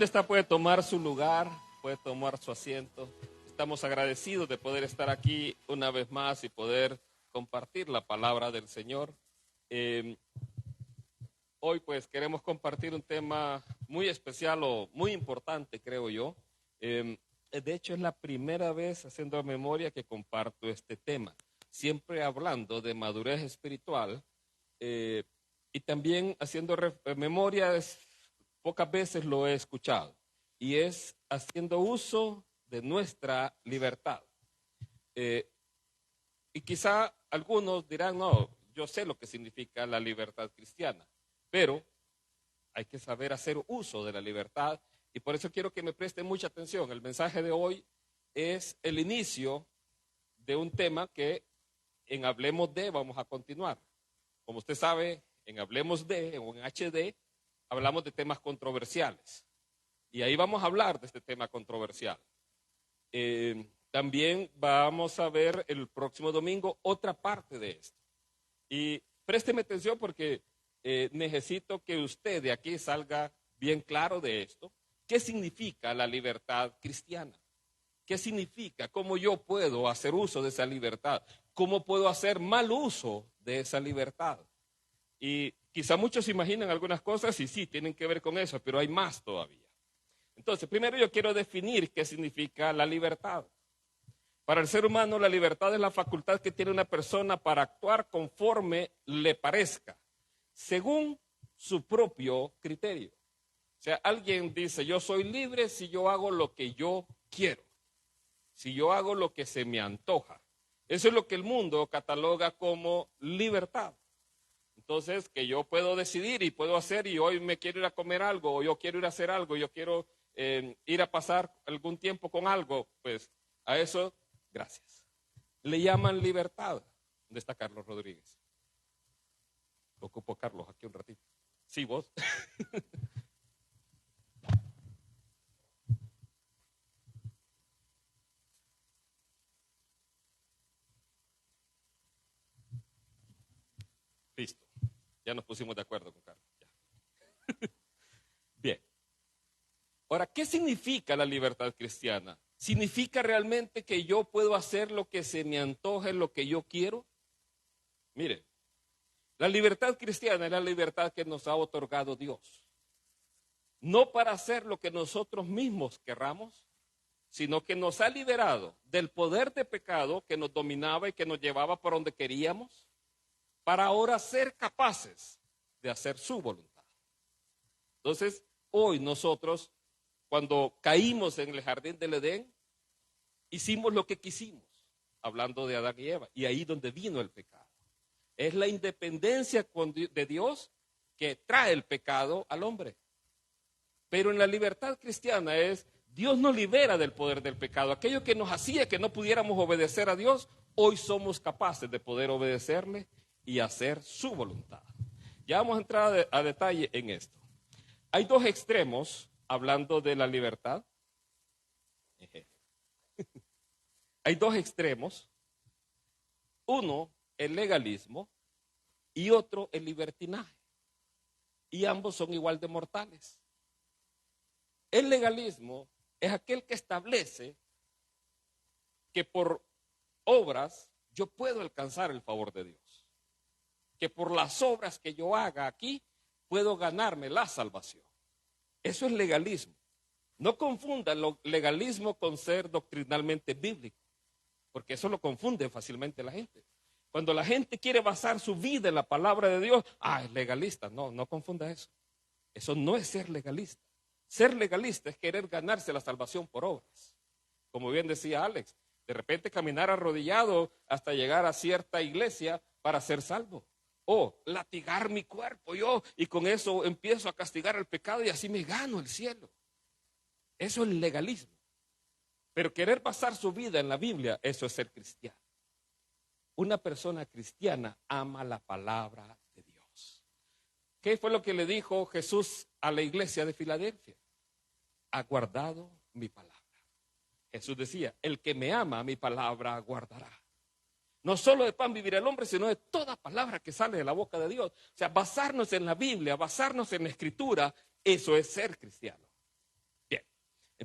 está puede tomar su lugar, puede tomar su asiento. Estamos agradecidos de poder estar aquí una vez más y poder compartir la palabra del Señor. Hoy pues queremos compartir un tema muy especial o muy importante, creo yo. De hecho es la primera vez, haciendo memoria, que comparto este tema, siempre hablando de madurez espiritual y también haciendo memoria. Pocas veces lo he escuchado, y es haciendo uso de nuestra libertad. Y quizá algunos dirán, no, yo sé lo que significa la libertad cristiana, pero hay que saber hacer uso de la libertad, y por eso quiero que me presten mucha atención. El mensaje de hoy es el inicio de un tema que en Hablemos de vamos a continuar. Como usted sabe, en Hablemos de o en HD, hablamos de temas controversiales, y ahí vamos a hablar de este tema controversial. También vamos a ver el próximo domingo otra parte de esto. Y présteme atención porque necesito que usted de aquí salga bien claro de esto. ¿Qué significa la libertad cristiana? ¿Qué significa? ¿Cómo yo puedo hacer uso de esa libertad? ¿Cómo puedo hacer mal uso de esa libertad? Y quizá muchos imaginan algunas cosas y sí, tienen que ver con eso, pero hay más todavía. Entonces, primero yo quiero definir qué significa la libertad. Para el ser humano, la libertad es la facultad que tiene una persona para actuar conforme le parezca, según su propio criterio. O sea, alguien dice, yo soy libre si yo hago lo que yo quiero, si yo hago lo que se me antoja. Eso es lo que el mundo cataloga como libertad. Entonces, que yo puedo decidir y puedo hacer, y hoy me quiero ir a comer algo, o yo quiero ir a hacer algo, yo quiero ir a pasar algún tiempo con algo, pues a eso, gracias. Le llaman libertad. ¿Dónde está Carlos Rodríguez? Lo ocupo Carlos aquí un ratito. Sí, vos. Listo. Ya nos pusimos de acuerdo con Carlos. Ya. Bien. Ahora, ¿qué significa la libertad cristiana? ¿Significa realmente que yo puedo hacer lo que se me antoje, lo que yo quiero? Mire, la libertad cristiana es la libertad que nos ha otorgado Dios. No para hacer lo que nosotros mismos querramos, sino que nos ha liberado del poder de pecado que nos dominaba y que nos llevaba por donde queríamos, para ahora ser capaces de hacer su voluntad. Entonces, hoy nosotros, cuando caímos en el jardín del Edén, hicimos lo que quisimos, hablando de Adán y Eva, y ahí donde vino el pecado. Es la independencia de Dios que trae el pecado al hombre. Pero en la libertad cristiana Dios nos libera del poder del pecado. Aquello que nos hacía que no pudiéramos obedecer a Dios, hoy somos capaces de poder obedecerle y hacer su voluntad. Ya vamos a entrar a detalle en esto. Hay dos extremos hablando de la libertad. Hay dos extremos. Uno, el legalismo, y otro, el libertinaje. Y ambos son igual de mortales. El legalismo es aquel que establece que por obras yo puedo alcanzar el favor de Dios. Que por las obras que yo haga aquí, puedo ganarme la salvación. Eso es legalismo. No confundan lo legalismo con ser doctrinalmente bíblico, porque eso lo confunde fácilmente la gente. Cuando la gente quiere basar su vida en la palabra de Dios, es legalista. No confunda eso. Eso no es ser legalista. Ser legalista es querer ganarse la salvación por obras. Como bien decía Alex, de repente caminar arrodillado hasta llegar a cierta iglesia para ser salvo. O latigar mi cuerpo yo y con eso empiezo a castigar el pecado y así me gano el cielo. Eso es legalismo. Pero querer basar su vida en la Biblia, eso es ser cristiano. Una persona cristiana ama la palabra de Dios. ¿Qué fue lo que le dijo Jesús a la iglesia de Filadelfia? Ha guardado mi palabra. Jesús decía, el que me ama, mi palabra guardará. No solo de pan vivirá el hombre, sino de toda palabra que sale de la boca de Dios. O sea, basarnos en la Biblia, basarnos en la Escritura, eso es ser cristiano.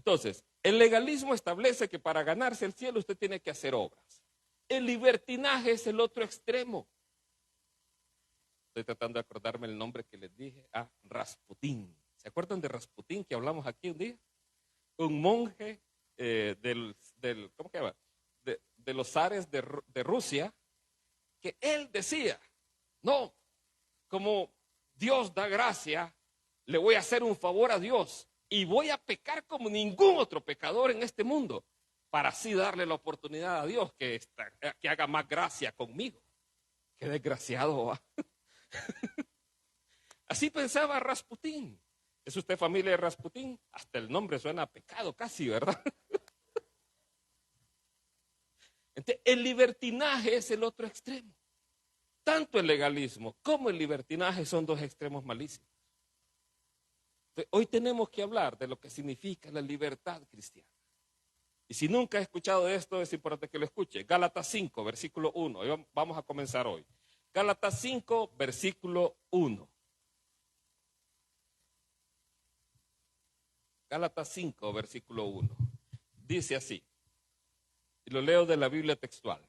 Entonces, el legalismo establece que para ganarse el cielo usted tiene que hacer obras. El libertinaje es el otro extremo. Estoy tratando de acordarme el nombre que les dije. Rasputín. ¿Se acuerdan de Rasputín que hablamos aquí un día? Un monje ¿cómo se llama? De los zares de Rusia, que él decía, no, como Dios da gracia, le voy a hacer un favor a Dios y voy a pecar como ningún otro pecador en este mundo, para así darle la oportunidad a Dios que haga más gracia conmigo. Qué desgraciado, ¿va? Así pensaba Rasputín. ¿Es usted familia de Rasputín? Hasta el nombre suena a pecado casi, ¿verdad? Entonces, el libertinaje es el otro extremo. Tanto el legalismo como el libertinaje son dos extremos malísimos. Entonces, hoy tenemos que hablar de lo que significa la libertad cristiana. Y si nunca ha escuchado de esto, es importante que lo escuche. Gálatas 5, versículo 1. Vamos a comenzar hoy. Gálatas 5, versículo 1. Gálatas 5, versículo 1. Dice así, y lo leo de la Biblia textual.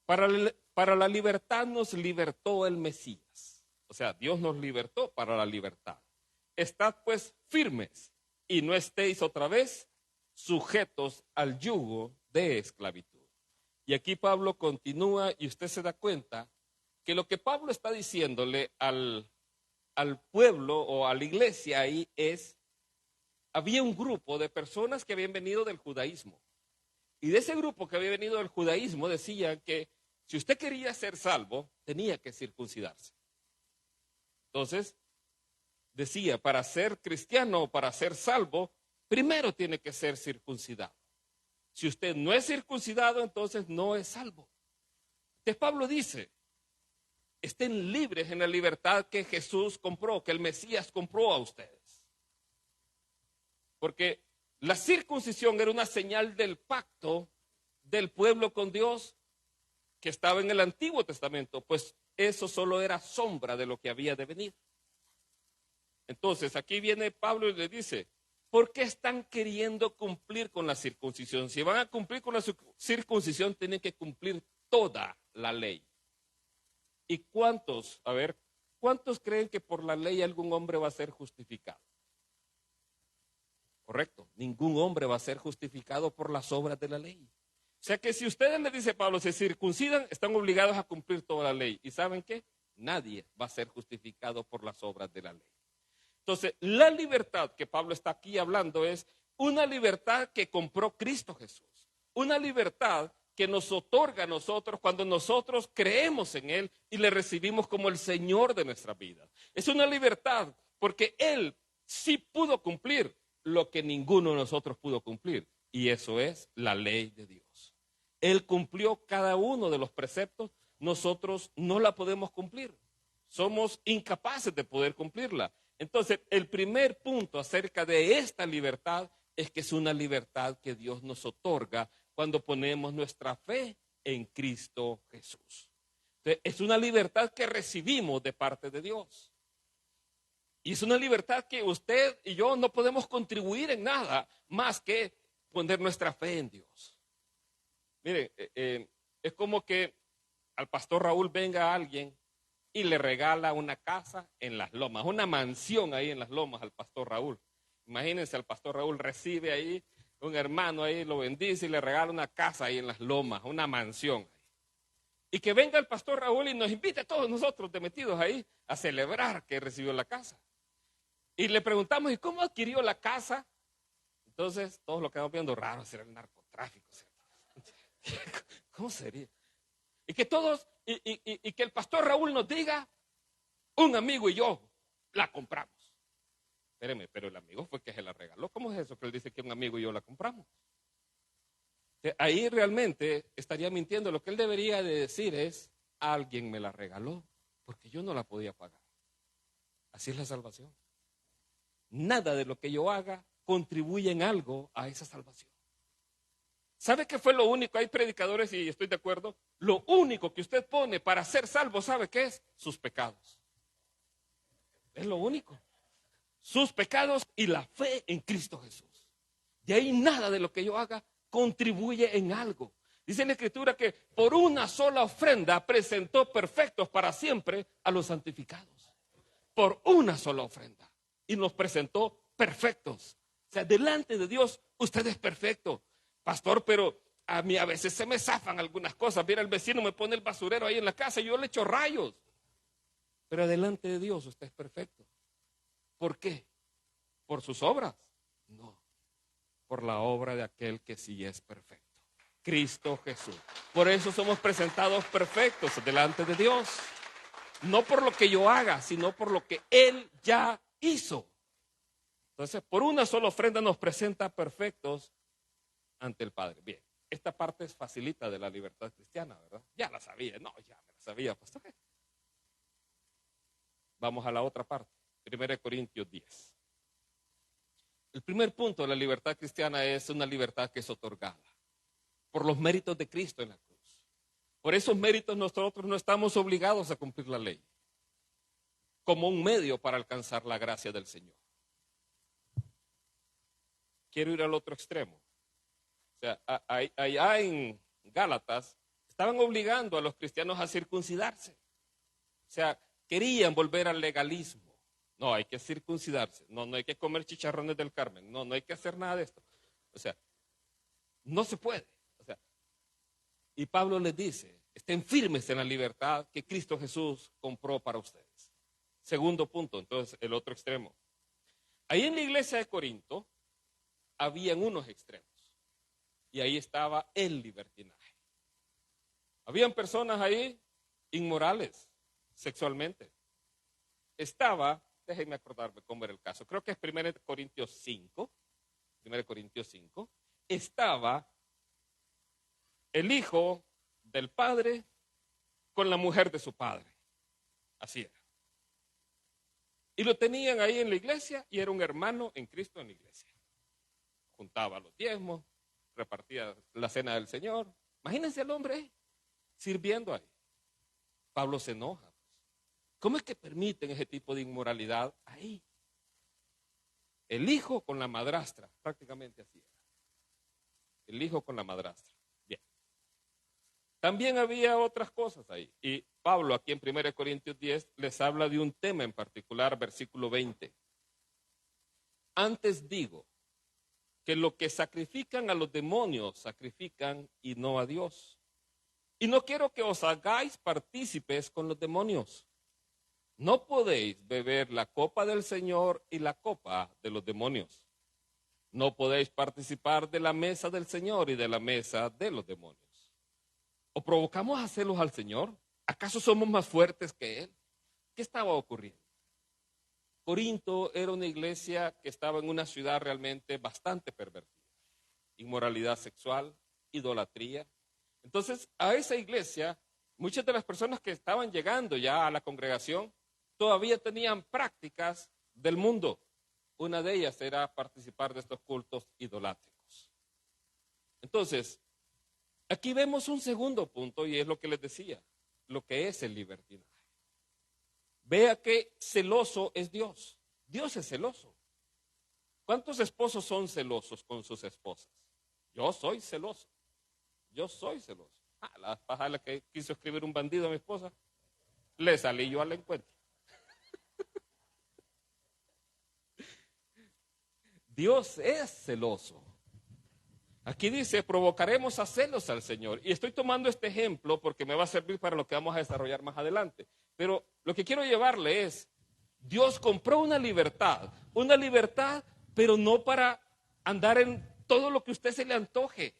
Para la libertad nos libertó el Mesías. O sea, Dios nos libertó para la libertad. Estad pues firmes y no estéis otra vez sujetos al yugo de esclavitud. Y aquí Pablo continúa y usted se da cuenta que lo que Pablo está diciéndole al pueblo o a la iglesia ahí es, había un grupo de personas que habían venido del judaísmo. Y de ese grupo que había venido del judaísmo decían que si usted quería ser salvo, tenía que circuncidarse. Entonces, decía, para ser cristiano o para ser salvo, primero tiene que ser circuncidado. Si usted no es circuncidado, entonces no es salvo. Entonces Pablo dice, estén libres en la libertad que Jesús compró, que el Mesías compró a ustedes. Porque la circuncisión era una señal del pacto del pueblo con Dios que estaba en el Antiguo Testamento, pues eso solo era sombra de lo que había de venir. Entonces aquí viene Pablo y le dice, ¿por qué están queriendo cumplir con la circuncisión? Si van a cumplir con la circuncisión, tienen que cumplir toda la ley. ¿Y cuántos creen que por la ley algún hombre va a ser justificado? Correcto, ningún hombre va a ser justificado por las obras de la ley. O sea que si ustedes, le dice Pablo, se circuncidan, están obligados a cumplir toda la ley. ¿Y saben qué? Nadie va a ser justificado por las obras de la ley. Entonces, la libertad que Pablo está aquí hablando es una libertad que compró Cristo Jesús. Una libertad que nos otorga a nosotros cuando nosotros creemos en Él y le recibimos como el Señor de nuestra vida. Es una libertad porque Él sí pudo cumplir lo que ninguno de nosotros pudo cumplir, y eso es la ley de Dios. Él cumplió cada uno de los preceptos, nosotros no la podemos cumplir, somos incapaces de poder cumplirla. Entonces, el primer punto acerca de esta libertad es que es una libertad que Dios nos otorga cuando ponemos nuestra fe en Cristo Jesús. Entonces, es una libertad que recibimos de parte de Dios. Y es una libertad que usted y yo no podemos contribuir en nada más que poner nuestra fe en Dios. Mire, es como que al pastor Raúl venga alguien y le regala una casa en Las Lomas, una mansión ahí en Las Lomas al pastor Raúl. Imagínense, al pastor Raúl recibe ahí, un hermano ahí lo bendice y le regala una casa ahí en Las Lomas, una mansión. Y que venga el pastor Raúl y nos invite a todos nosotros metidos ahí a celebrar que recibió la casa. Y le preguntamos, ¿y cómo adquirió la casa? Entonces, todos lo quedamos viendo raro, será el narcotráfico. ¿Cómo sería? Y que todos, y que el pastor Raúl nos diga, un amigo y yo la compramos. Espéreme, pero el amigo fue que se la regaló. ¿Cómo es eso que él dice que un amigo y yo la compramos? Ahí realmente estaría mintiendo. Lo que él debería de decir es, alguien me la regaló, porque yo no la podía pagar. Así es la salvación. Nada de lo que yo haga contribuye en algo a esa salvación. ¿Sabe qué fue lo único? Hay predicadores y estoy de acuerdo. Lo único que usted pone para ser salvo, ¿sabe qué es? Sus pecados. Es lo único. Sus pecados y la fe en Cristo Jesús. De ahí nada de lo que yo haga contribuye en algo. Dice la Escritura que por una sola ofrenda presentó perfectos para siempre a los santificados. Por una sola ofrenda. Y nos presentó perfectos. O sea, delante de Dios usted es perfecto. Pastor, pero a mí a veces se me zafan algunas cosas. Mira, el vecino me pone el basurero ahí en la casa y yo le echo rayos. Pero delante de Dios usted es perfecto. ¿Por qué? ¿Por sus obras? No. Por la obra de aquel que sí es perfecto. Cristo Jesús. Por eso somos presentados perfectos delante de Dios. No por lo que yo haga, sino por lo que Él ya hizo. Entonces, por una sola ofrenda nos presenta perfectos ante el Padre. Bien, esta parte es facilita de la libertad cristiana, ¿verdad? Ya la sabía, no, ya me la sabía, pastor. Vamos a la otra parte, 1 Corintios 10. El primer punto de la libertad cristiana es una libertad que es otorgada por los méritos de Cristo en la cruz. Por esos méritos nosotros no estamos obligados a cumplir la ley como un medio para alcanzar la gracia del Señor. Quiero ir al otro extremo. O sea, allá en Gálatas estaban obligando a los cristianos a circuncidarse. O sea, querían volver al legalismo. No, hay que circuncidarse. No, no hay que comer chicharrones del Carmen. No, no hay que hacer nada de esto. O sea, no se puede. O sea, y Pablo les dice, estén firmes en la libertad que Cristo Jesús compró para ustedes. Segundo punto, entonces, el otro extremo. Ahí en la iglesia de Corinto habían unos extremos. Y ahí estaba el libertinaje. Habían personas ahí inmorales sexualmente. Estaba, déjenme acordarme cómo era el caso, creo que es 1 Corintios 5, estaba el hijo del padre con la mujer de su padre. Así era. Y lo tenían ahí en la iglesia y era un hermano en Cristo en la iglesia. Juntaba los diezmos, repartía la cena del Señor. Imagínense al hombre sirviendo ahí. Pablo se enoja. ¿Cómo es que permiten ese tipo de inmoralidad ahí? El hijo con la madrastra, prácticamente así era. El hijo con la madrastra. Bien. También había otras cosas ahí. Y Pablo aquí en 1 Corintios 10 les habla de un tema en particular, versículo 20. Antes digo que lo que sacrifican a los demonios, sacrifican y no a Dios. Y no quiero que os hagáis partícipes con los demonios. No podéis beber la copa del Señor y la copa de los demonios. No podéis participar de la mesa del Señor y de la mesa de los demonios. ¿O provocamos a celos al Señor? ¿Acaso somos más fuertes que Él? ¿Qué estaba ocurriendo? Corinto era una iglesia que estaba en una ciudad realmente bastante pervertida. Inmoralidad sexual, idolatría. Entonces, a esa iglesia, muchas de las personas que estaban llegando ya a la congregación todavía tenían prácticas del mundo. Una de ellas era participar de estos cultos idolátricos. Entonces, aquí vemos un segundo punto y es lo que les decía, lo que es el libertinaje. Vea que celoso es Dios. Dios es celoso. ¿Cuántos esposos son celosos con sus esposas? Yo soy celoso. Yo soy celoso. La paja la que quiso escribir un bandido a mi esposa, le salí yo al encuentro. Dios es celoso. Aquí dice, provocaremos a celos al Señor. Y estoy tomando este ejemplo porque me va a servir para lo que vamos a desarrollar más adelante. Pero lo que quiero llevarle es, Dios compró una libertad, pero no para andar en todo lo que a usted se le antoje.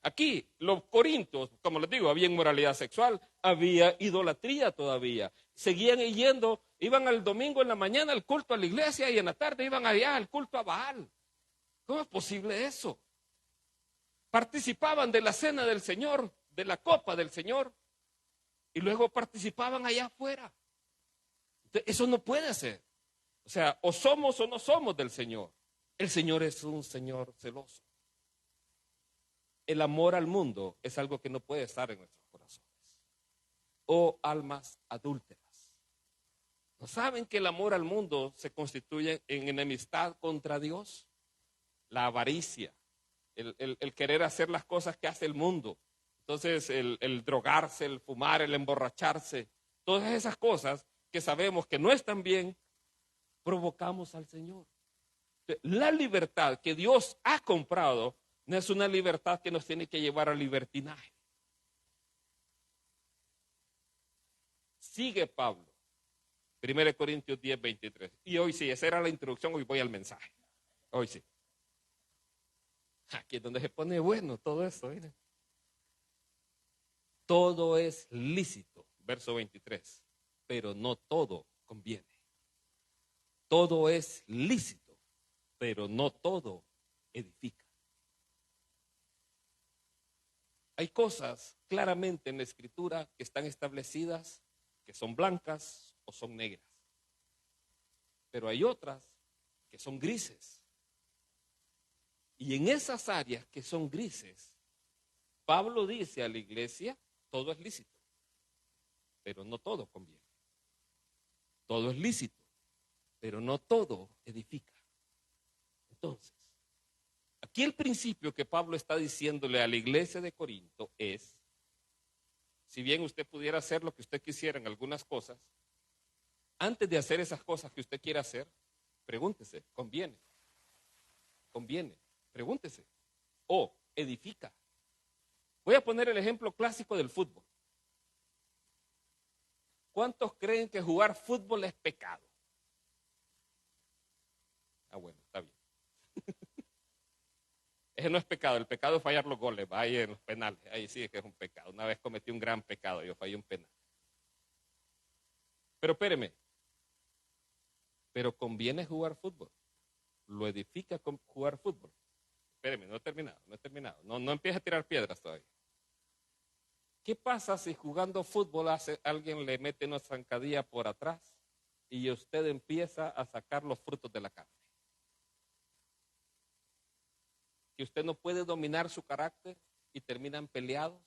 Aquí, los corintios, como les digo, había inmoralidad sexual, había idolatría todavía. Seguían yendo, iban el domingo en la mañana al culto a la iglesia y en la tarde iban allá al culto a Baal. ¿Cómo es posible eso? Participaban de la cena del Señor, de la copa del Señor, y luego participaban allá afuera. Eso no puede ser. O sea, o somos o no somos del Señor. El Señor es un Señor celoso. El amor al mundo es algo que no puede estar en nuestros corazones. O almas adúlteras. ¿No saben que el amor al mundo se constituye en enemistad contra Dios? la avaricia, el querer hacer las cosas que hace el mundo. Entonces, el drogarse, el fumar, el emborracharse, todas esas cosas que sabemos que no están bien, provocamos al Señor. La libertad que Dios ha comprado no es una libertad que nos tiene que llevar al libertinaje. Sigue Pablo, 1 Corintios 10, 23. Y hoy sí, esa era la introducción, hoy voy al mensaje. Hoy sí. Aquí es donde se pone bueno todo eso. Miren. Todo es lícito, verso 23, pero no todo conviene. Todo es lícito, pero no todo edifica. Hay cosas claramente en la Escritura que están establecidas, que son blancas o son negras. Pero hay otras que son grises. Y en esas áreas que son grises, Pablo dice a la iglesia, todo es lícito, pero no todo conviene. Todo es lícito, pero no todo edifica. Entonces, aquí el principio que Pablo está diciéndole a la iglesia de Corinto es, si bien usted pudiera hacer lo que usted quisiera en algunas cosas, antes de hacer esas cosas que usted quiera hacer, pregúntese, ¿conviene? ¿Conviene? Pregúntese. O edifica. Voy a poner el ejemplo clásico del fútbol. ¿Cuántos creen que jugar fútbol es pecado? Ah, bueno, está bien. Ese no es pecado, el pecado es fallar los goles, va ahí en los penales, ahí sí que es un pecado. Una vez cometí un gran pecado, yo fallé un penal. Pero espéreme, pero conviene jugar fútbol, lo edifica con jugar fútbol. Espéreme, no he terminado, no empiece a tirar piedras todavía. ¿Qué pasa si jugando fútbol alguien le mete una zancadilla por atrás y usted empieza a sacar los frutos de la carne? Que usted no puede dominar su carácter y terminan peleados,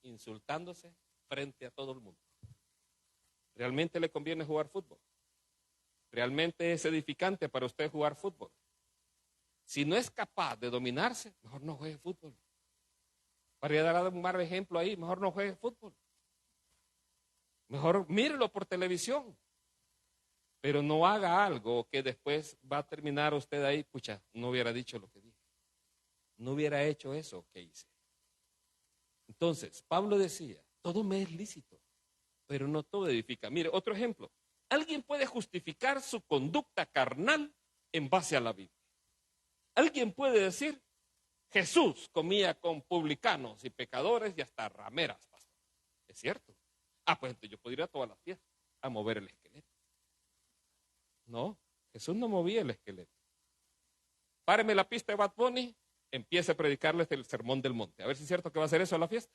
insultándose frente a todo el mundo. ¿Realmente le conviene jugar fútbol? ¿Realmente es edificante para usted jugar fútbol? Si no es capaz de dominarse, mejor no juegue fútbol. Para dar un mal ejemplo ahí, mejor no juegue fútbol. Mejor mírelo por televisión. Pero no haga algo que después va a terminar usted ahí, pucha, no hubiera dicho lo que dije. No hubiera hecho eso que hice. Entonces, Pablo decía, todo me es lícito, pero no todo edifica. Mire, otro ejemplo. Alguien puede justificar su conducta carnal en base a la Biblia. Alguien puede decir, Jesús comía con publicanos y pecadores y hasta rameras, pastor. ¿Es cierto? Ah, pues entonces yo podría ir a todas las fiestas a mover el esqueleto. No, Jesús no movía el esqueleto. Páreme la pista de Bad Bunny, empiece a predicarles el sermón del monte. A ver si es cierto que va a hacer eso a la fiesta.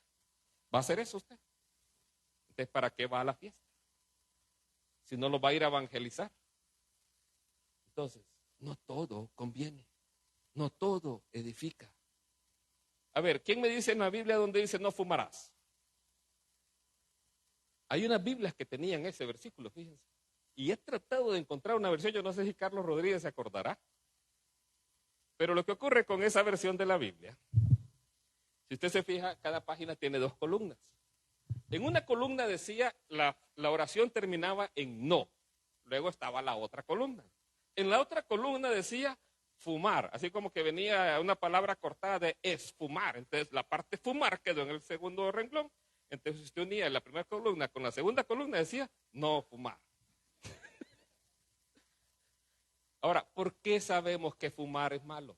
¿Va a hacer eso usted? Entonces, ¿para qué va a la fiesta? Si no lo va a ir a evangelizar. Entonces, no todo conviene. No todo edifica. A ver, ¿quién me dice en la Biblia donde dice no fumarás? Hay unas Biblias que tenían ese versículo, fíjense. Y he tratado de encontrar una versión, yo no sé si Carlos Rodríguez se acordará. Pero lo que ocurre con esa versión de la Biblia, si usted se fija, cada página tiene 2 columnas. En una columna decía, la oración terminaba en no. Luego estaba la otra columna. En la otra columna decía fumar, así como que venía una palabra cortada de esfumar. Entonces la parte fumar quedó en el segundo renglón. Entonces usted unía la primera columna con la segunda columna, decía no fumar. Ahora, ¿por qué sabemos que fumar es malo?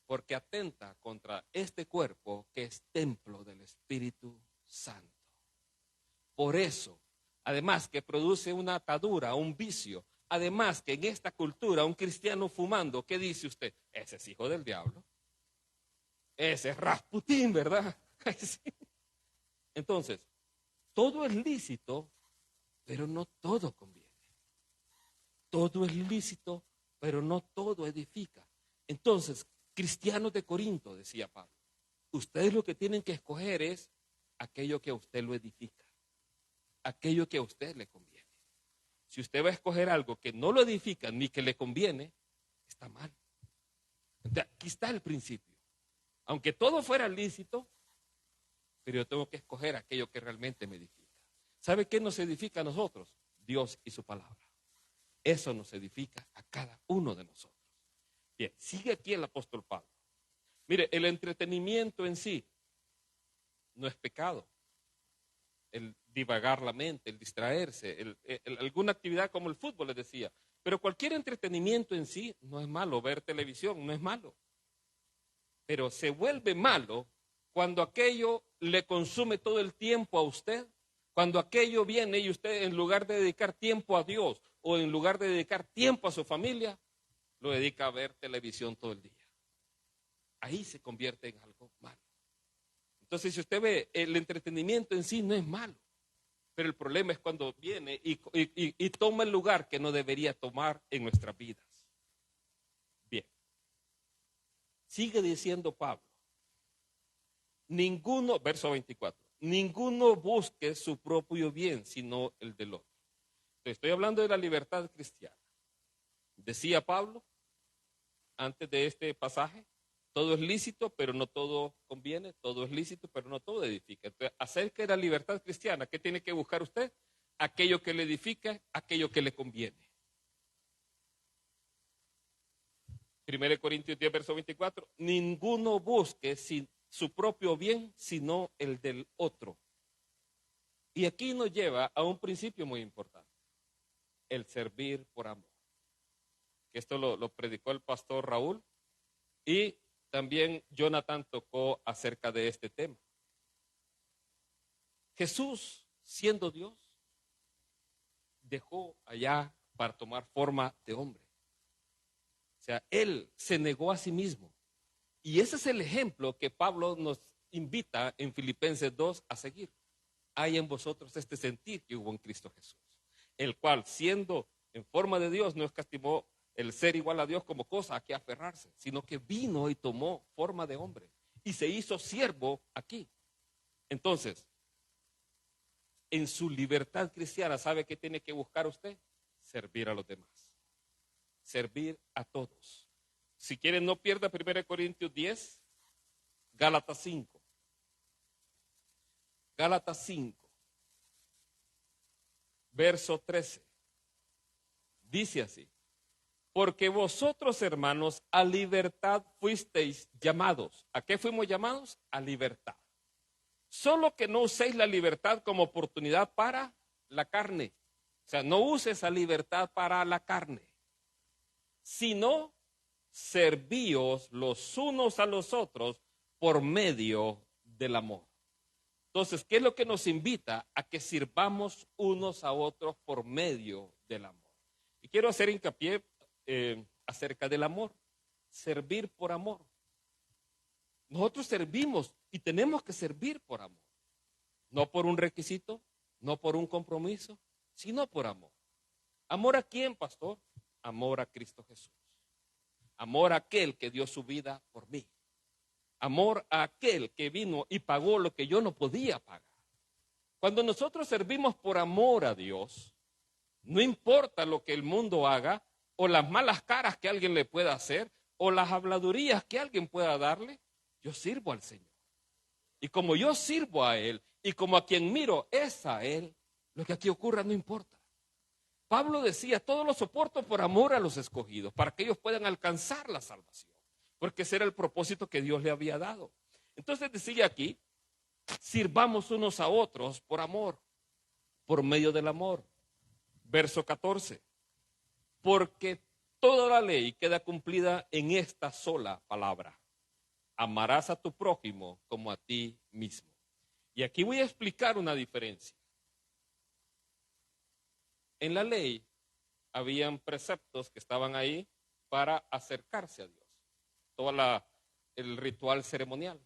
Porque atenta contra este cuerpo que es templo del Espíritu Santo. Por eso, además que produce una atadura, un vicio, además que en esta cultura un cristiano fumando, ¿qué dice usted? Ese es hijo del diablo. Ese es Rasputín, ¿verdad? Entonces, todo es lícito, pero no todo conviene. Todo es lícito, pero no todo edifica. Entonces, cristianos de Corinto, decía Pablo, ustedes lo que tienen que escoger es aquello que a usted lo edifica, aquello que a usted le conviene. Si usted va a escoger algo que no lo edifica ni que le conviene, está mal. aquí está el principio. Aunque todo fuera lícito, pero yo tengo que escoger aquello que realmente me edifica. ¿Sabe qué nos edifica a nosotros? Dios y su palabra. Eso nos edifica a cada uno de nosotros. Bien, sigue aquí el apóstol Pablo. Mire, el entretenimiento en sí no es pecado. El divagar la mente, el distraerse, alguna actividad como el fútbol, les decía. Pero cualquier entretenimiento en sí no es malo. Ver televisión no es malo. Pero se vuelve malo cuando aquello le consume todo el tiempo a usted, cuando aquello viene y usted, en lugar de dedicar tiempo a Dios o en lugar de dedicar tiempo a su familia, lo dedica a ver televisión todo el día. Ahí se convierte en algo malo. Entonces, si usted ve, el entretenimiento en sí no es malo, pero el problema es cuando viene y toma el lugar que no debería tomar en nuestras vidas. Bien. Sigue diciendo Pablo. Ninguno, verso 24, ninguno busque su propio bien, sino el del otro. Estoy hablando de la libertad cristiana. Decía Pablo, antes de este pasaje, todo es lícito, pero no todo conviene, todo es lícito, pero no todo edifica. Entonces, acerca de la libertad cristiana, ¿qué tiene que buscar usted? Aquello que le edifica, aquello que le conviene. 1 Corintios 10, verso 24, ninguno busque su propio bien, sino el del otro. Y aquí nos lleva a un principio muy importante, el servir por amor. Esto lo predicó el pastor Raúl y también Jonathan tocó acerca de este tema. Jesús, siendo Dios, dejó allá para tomar forma de hombre. O sea, Él se negó a sí mismo. Y ese es el ejemplo que Pablo nos invita en Filipenses 2 a seguir. Hay en vosotros este sentir que hubo en Cristo Jesús, el cual, siendo en forma de Dios, no escatimó el ser igual a Dios como cosa a que aferrarse, sino que vino y tomó forma de hombre y se hizo siervo aquí. Entonces, en su libertad cristiana, ¿sabe qué tiene que buscar usted? Servir a los demás, servir a todos. Si quieren, no pierda 1 Corintios 10, Gálatas 5. Gálatas 5, verso 13. Dice así: porque vosotros, hermanos, a libertad fuisteis llamados. ¿A qué fuimos llamados? A libertad. Solo que no uséis la libertad como oportunidad para la carne. O sea, no use esa libertad para la carne, sino servíos los unos a los otros por medio del amor. Entonces, ¿qué es lo que nos invita? A que sirvamos unos a otros por medio del amor. Y quiero hacer hincapié acerca del amor. Servir por amor. Nosotros servimos y tenemos que servir por amor. No por un requisito, no por un compromiso, sino por amor. ¿Amor a quién, pastor? Amor a Cristo Jesús. Amor a aquel que dio su vida por mí. Amor a aquel que vino y pagó lo que yo no podía pagar. Cuando nosotros servimos por amor a Dios, no importa lo que el mundo haga, o las malas caras que alguien le pueda hacer, o las habladurías que alguien pueda darle, yo sirvo al Señor. Y como yo sirvo a Él, y como a quien miro es a Él, lo que aquí ocurra no importa. Pablo decía, todo lo soporto por amor a los escogidos, para que ellos puedan alcanzar la salvación, porque ese era el propósito que Dios le había dado. Entonces decía aquí, sirvamos unos a otros por amor, por medio del amor. Verso 14, porque toda la ley queda cumplida en esta sola palabra: amarás a tu prójimo como a ti mismo. Y aquí voy a explicar una diferencia. En la ley habían preceptos que estaban ahí para acercarse a Dios, todo el ritual ceremonial.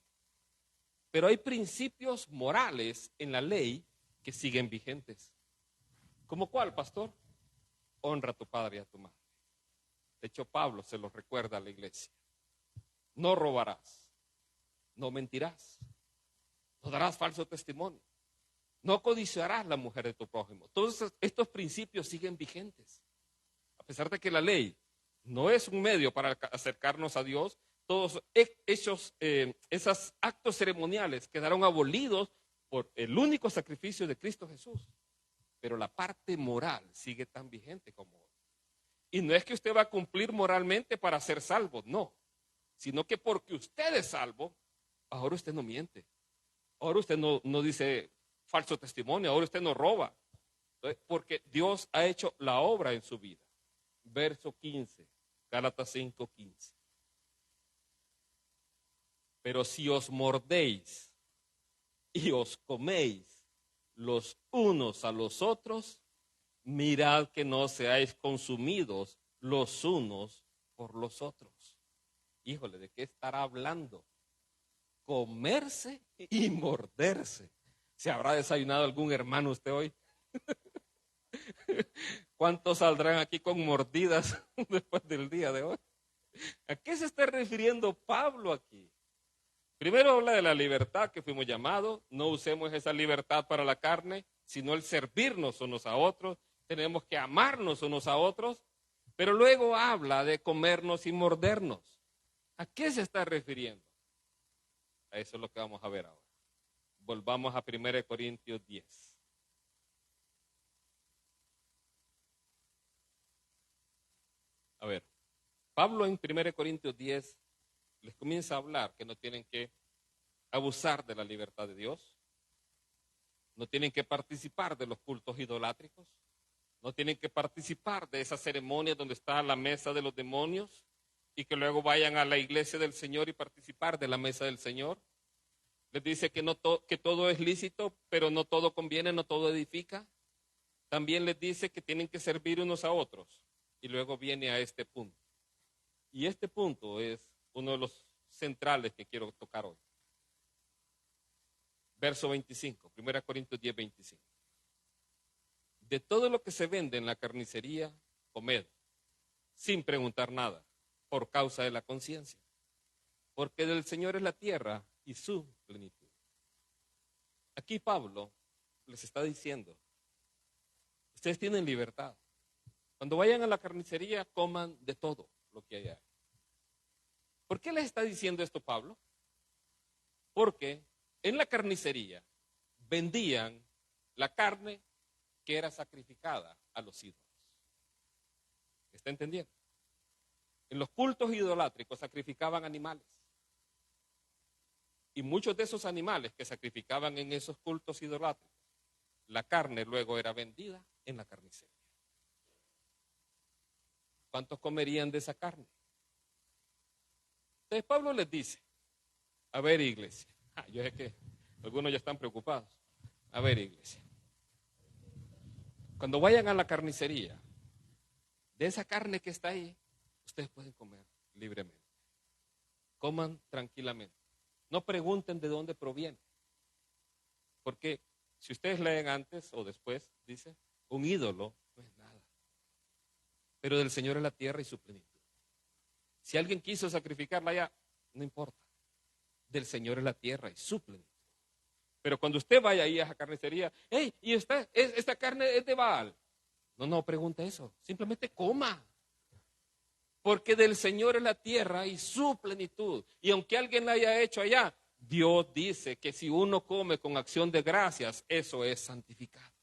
Pero hay principios morales en la ley que siguen vigentes. ¿Cómo cuál, pastor? Honra a tu padre y a tu madre. De hecho, Pablo se lo recuerda a la iglesia. No robarás, no mentirás, no darás falso testimonio, no codiciarás la mujer de tu prójimo. Todos estos principios siguen vigentes. A pesar de que la ley no es un medio para acercarnos a Dios, todos esos actos ceremoniales quedaron abolidos por el único sacrificio de Cristo Jesús. Pero la parte moral sigue tan vigente como hoy. Y no es que usted va a cumplir moralmente para ser salvo, no. Sino que porque usted es salvo, ahora usted no miente. Ahora usted no dice falso testimonio, ahora usted no roba. Porque Dios ha hecho la obra en su vida. Verso 15, Gálatas 5:15. Pero si os mordéis y os coméis los unos a los otros, mirad que no seáis consumidos los unos por los otros. Híjole, ¿de qué estará hablando? Comerse y morderse. ¿Se habrá desayunado algún hermano usted hoy? ¿Cuántos saldrán aquí con mordidas después del día de hoy? ¿A qué se está refiriendo Pablo aquí? Primero habla de la libertad que fuimos llamados. No usemos esa libertad para la carne, sino el servirnos unos a otros. Tenemos que amarnos unos a otros. Pero luego habla de comernos y mordernos. ¿A qué se está refiriendo? A eso es lo que vamos a ver ahora. Volvamos a 1 Corintios 10. A ver, Pablo en 1 Corintios 10 les comienza a hablar que no tienen que abusar de la libertad de Dios, no tienen que participar de los cultos idolátricos, no tienen que participar de esas ceremonias donde está la mesa de los demonios y que luego vayan a la iglesia del Señor y participar de la mesa del Señor. Les dice que, que todo es lícito, pero no todo conviene, no todo edifica. También les dice que tienen que servir unos a otros. Y luego viene a este punto. Y este punto es uno de los centrales que quiero tocar hoy. Verso 25, 1 Corintios 10, 25. De todo lo que se vende en la carnicería, comed, sin preguntar nada, por causa de la conciencia. Porque del Señor es la tierra y su plenitud. Aquí Pablo les está diciendo, ustedes tienen libertad. Cuando vayan a la carnicería, coman de todo lo que hay ahí. ¿Por qué les está diciendo esto Pablo? Porque en la carnicería vendían la carne que era sacrificada a los ídolos. ¿Está entendiendo? En los cultos idolátricos sacrificaban animales. Y muchos de esos animales que sacrificaban en esos cultos idolátricos, la carne luego era vendida en la carnicería. ¿Cuántos comerían de esa carne? Entonces Pablo les dice, a ver iglesia, yo sé que algunos ya están preocupados, a ver iglesia, cuando vayan a la carnicería, de esa carne que está ahí, ustedes pueden comer libremente, coman tranquilamente, no pregunten de dónde proviene, porque si ustedes leen antes o después, dice, un ídolo no es nada, pero del Señor es la tierra y su plenitud. Si alguien quiso sacrificarla allá, no importa. Del Señor es la tierra y su plenitud. Pero cuando usted vaya ahí a esa carnicería, hey, ¿y esta carne es de Baal? No, pregunta eso. Simplemente coma. Porque del Señor es la tierra y su plenitud. Y aunque alguien la haya hecho allá, Dios dice que si uno come con acción de gracias, eso es santificado.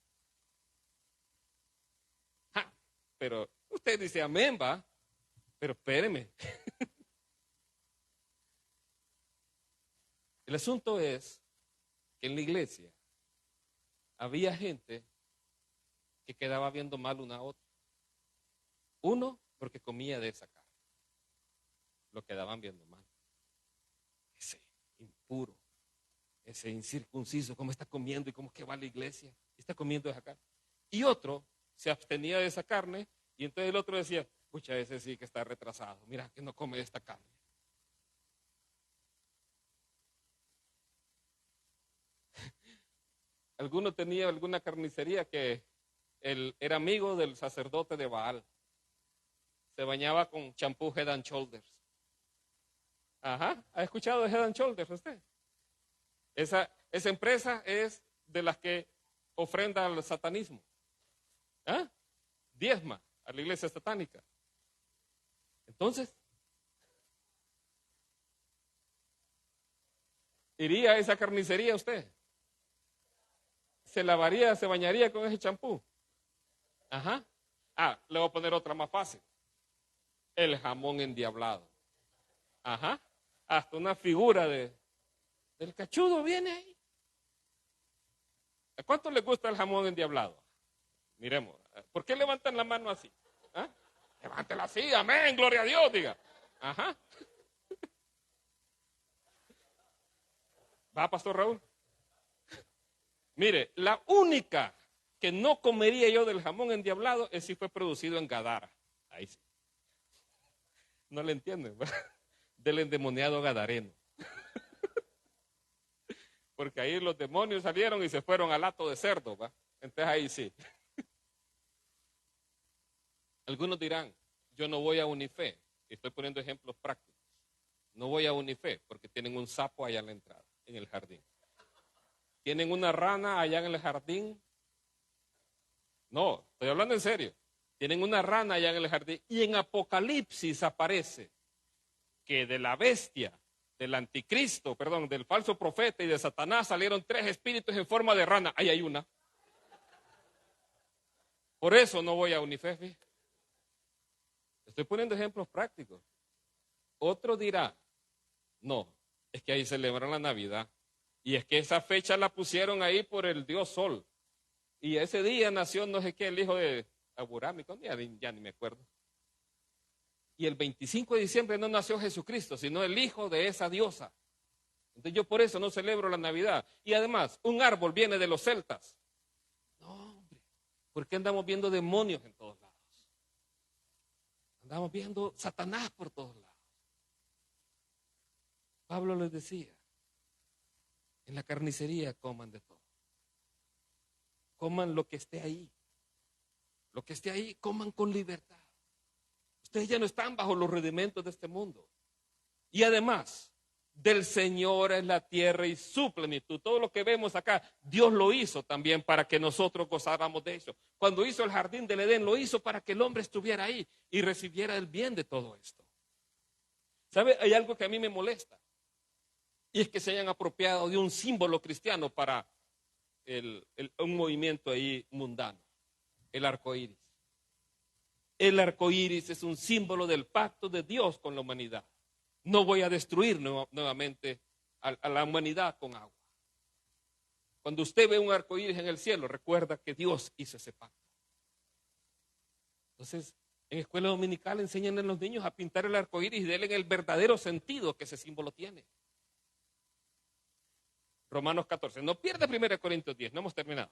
Pero usted dice amén, va. Pero espéreme. El asunto es que en la iglesia había gente que quedaba viendo mal una a otra. Uno, porque comía de esa carne. Lo quedaban viendo mal. Ese impuro, ese incircunciso, ¿cómo está comiendo y cómo es que va a la iglesia? Está comiendo esa carne. Y otro se abstenía de esa carne y entonces el otro decía, pucha, ese sí que está retrasado, mira que no come esta carne. Alguno tenía alguna carnicería que él era amigo del sacerdote de Baal. Se bañaba con champú Head and Shoulders. Ajá, ¿ha escuchado de Head and Shoulders usted? Esa empresa es de las que ofrenda al satanismo. ¿Ah? Diezma a la iglesia satánica. Entonces, ¿Iría a esa carnicería usted? ¿Se lavaría, se bañaría con ese champú? Ajá. Ah, le voy a poner otra más fácil. El jamón endiablado. Ajá. Hasta una figura del cachudo viene ahí. ¿A cuánto le gusta el jamón endiablado? Miremos. ¿Por qué levantan la mano así? ¿Ah? Levántela así, amén, gloria a Dios, diga. Ajá. ¿Va, Pastor Raúl? Mire, la única que no comería yo del jamón endiablado es si fue producido en Gadara. Ahí sí. No le entienden, ¿verdad? Del endemoniado gadareno. Porque ahí los demonios salieron y se fueron al hato de cerdo, ¿va? Entonces ahí sí. Algunos dirán, yo no voy a Unife. Estoy poniendo ejemplos prácticos. No voy a Unife porque tienen un sapo allá en la entrada, en el jardín. Tienen una rana allá en el jardín. No, estoy hablando en serio. Tienen una rana allá en el jardín. Y en Apocalipsis aparece que de la bestia, del anticristo, perdón, del falso profeta y de Satanás salieron 3 espíritus en forma de rana. Ahí hay una. Por eso no voy a Unife. Estoy poniendo ejemplos prácticos. Otro dirá, no, es que ahí celebran la Navidad. Y es que esa fecha la pusieron ahí por el dios Sol. Y ese día nació no sé qué, el hijo de Aburámico, ya ni me acuerdo. Y el 25 de diciembre no nació Jesucristo, sino el hijo de esa diosa. Entonces yo por eso no celebro la Navidad. Y además, un árbol viene de los celtas. No, hombre, ¿por qué andamos viendo demonios en todos lados? Andamos viendo Satanás por todos lados. Pablo les decía, en la carnicería coman de todo. Coman lo que esté ahí. Lo que esté ahí, coman con libertad. Ustedes ya no están bajo los rudimentos de este mundo. Y además, del Señor es la tierra y su plenitud. Todo lo que vemos acá, Dios lo hizo también para que nosotros gozáramos de eso. Cuando hizo el jardín del Edén, lo hizo para que el hombre estuviera ahí y recibiera el bien de todo esto. ¿Sabe? Hay algo que a mí me molesta. Y es que se hayan apropiado de un símbolo cristiano para un movimiento ahí mundano, el arco iris. El arco iris es un símbolo del pacto de Dios con la humanidad. No voy a destruir nuevamente a la humanidad con agua. Cuando usted ve un arco iris en el cielo, recuerda que Dios hizo ese pacto. Entonces, en escuela dominical enseñan a los niños a pintar el arco iris y denle el verdadero sentido que ese símbolo tiene. Romanos 14. No pierda 1 Corintios 10, no hemos terminado.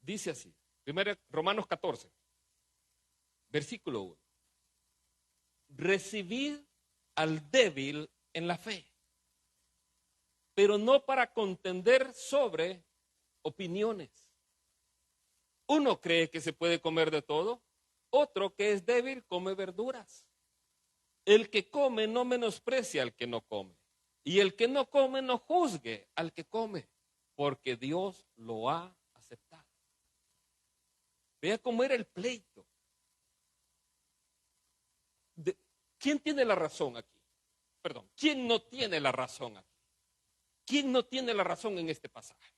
Dice así, Romanos 14, versículo 1. Recibid al débil en la fe, pero no para contender sobre opiniones. Uno cree que se puede comer de todo, otro que es débil come verduras. El que come no menosprecia al que no come, y el que no come no juzgue al que come, porque Dios lo ha aceptado. Vea cómo era el pleito. ¿Quién tiene la razón aquí? Perdón, ¿quién no tiene la razón aquí? ¿Quién no tiene la razón en este pasaje?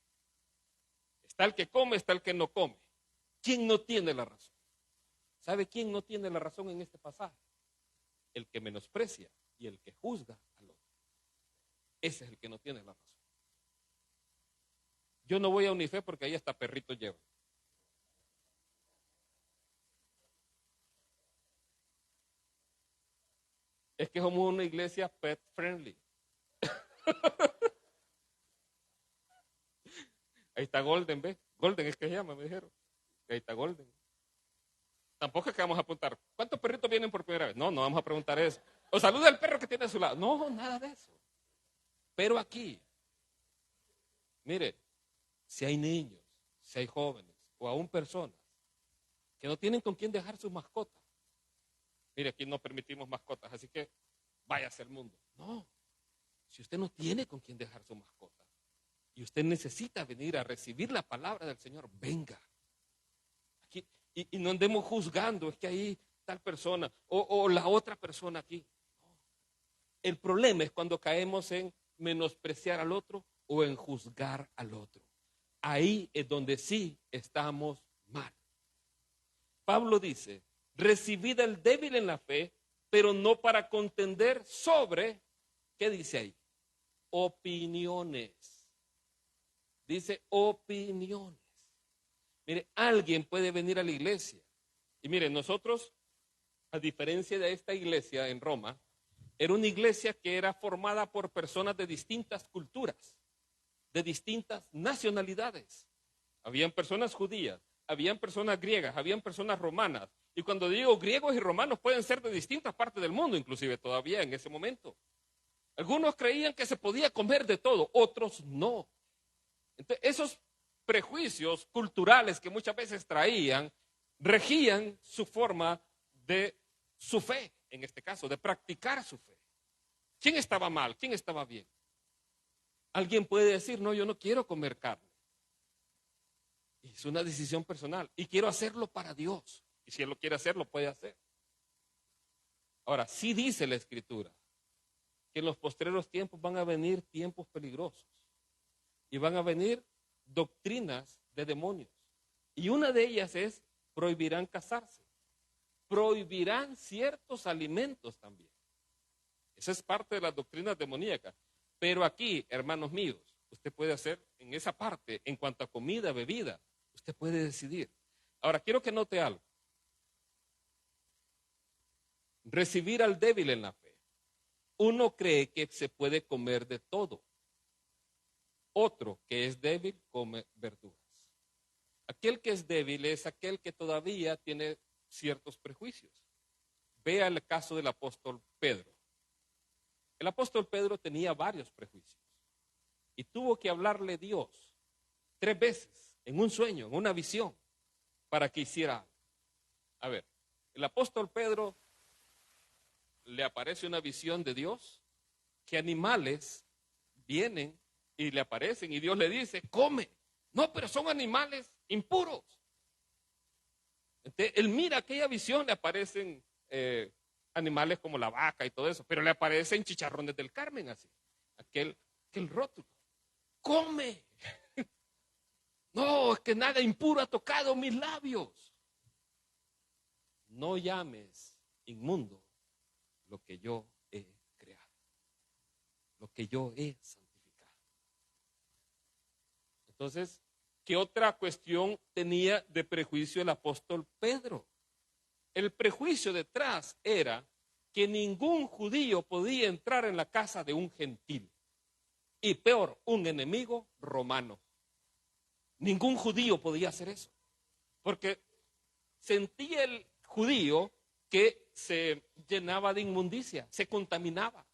Está el que come, está el que no come. ¿Quién no tiene la razón? ¿Sabe quién no tiene la razón en este pasaje? El que menosprecia y el que juzga al otro. Ese es el que no tiene la razón. Yo no voy a Unife porque ahí hasta perritos llevan. Es que somos una iglesia pet friendly. Ahí está Golden, ¿ves? Golden es que se llama, me dijeron. Ahí está Golden. Tampoco es que vamos a apuntar, ¿cuántos perritos vienen por primera vez? No, no vamos a preguntar eso. O saluda al perro que tiene a su lado. No, nada de eso. Pero aquí, mire, si hay niños, si hay jóvenes o aún personas que no tienen con quién dejar sus mascotas. Mire, aquí no permitimos mascotas, así que váyase al mundo. No, si usted no tiene con quién dejar su mascota y usted necesita venir a recibir la palabra del Señor, venga. Aquí Y no andemos juzgando, es que ahí tal persona o la otra persona aquí. El problema es cuando caemos en menospreciar al otro o en juzgar al otro. Ahí es donde sí estamos mal. Pablo dice, recibid al débil en la fe, pero no para contender sobre, ¿qué dice ahí? Opiniones. Dice opiniones. Mire, alguien puede venir a la iglesia. Y mire, nosotros, a diferencia de esta iglesia en Roma, era una iglesia que era formada por personas de distintas culturas, de distintas nacionalidades. Habían personas judías, habían personas griegas, habían personas romanas. Y cuando digo griegos y romanos pueden ser de distintas partes del mundo, inclusive todavía en ese momento. Algunos creían que se podía comer de todo, otros no. Entonces, esos prejuicios culturales que muchas veces traían, regían su forma de su fe, en este caso, de practicar su fe. ¿Quién estaba mal? ¿Quién estaba bien? Alguien puede decir, no, yo no quiero comer carne. Es una decisión personal y quiero hacerlo para Dios. Y si él lo quiere hacer, lo puede hacer. Ahora, sí dice la Escritura que en los postreros tiempos van a venir tiempos peligrosos y van a venir doctrinas de demonios. Y una de ellas es, prohibirán casarse, prohibirán ciertos alimentos también. Esa es parte de las doctrinas demoníacas. Pero aquí, hermanos míos, usted puede hacer en esa parte, en cuanto a comida, bebida, usted puede decidir. Ahora, quiero que note algo. Recibir al débil en la fe. Uno cree que se puede comer de todo. Otro que es débil come verduras. Aquel que es débil es aquel que todavía tiene ciertos prejuicios. Vea el caso del apóstol Pedro. El apóstol Pedro tenía varios prejuicios y tuvo que hablarle Dios 3 veces en un sueño, en una visión, para que hiciera algo. A ver, el apóstol Pedro le aparece una visión de Dios que animales vienen y le aparecen y Dios le dice, come. No, pero son animales impuros. Entonces, él mira aquella visión, le aparecen animales como la vaca y todo eso, pero le aparecen chicharrones del Carmen así, aquel rótulo. Come. No, es que nada impuro ha tocado mis labios. No llames inmundo lo que yo he creado, lo que yo he santificado. Entonces, ¿qué otra cuestión tenía de prejuicio el apóstol Pedro? El prejuicio detrás era que ningún judío podía entrar en la casa de un gentil. Y peor, un enemigo romano. Ningún judío podía hacer eso. Porque sentía el judío que se llenaba de inmundicia, se contaminaba.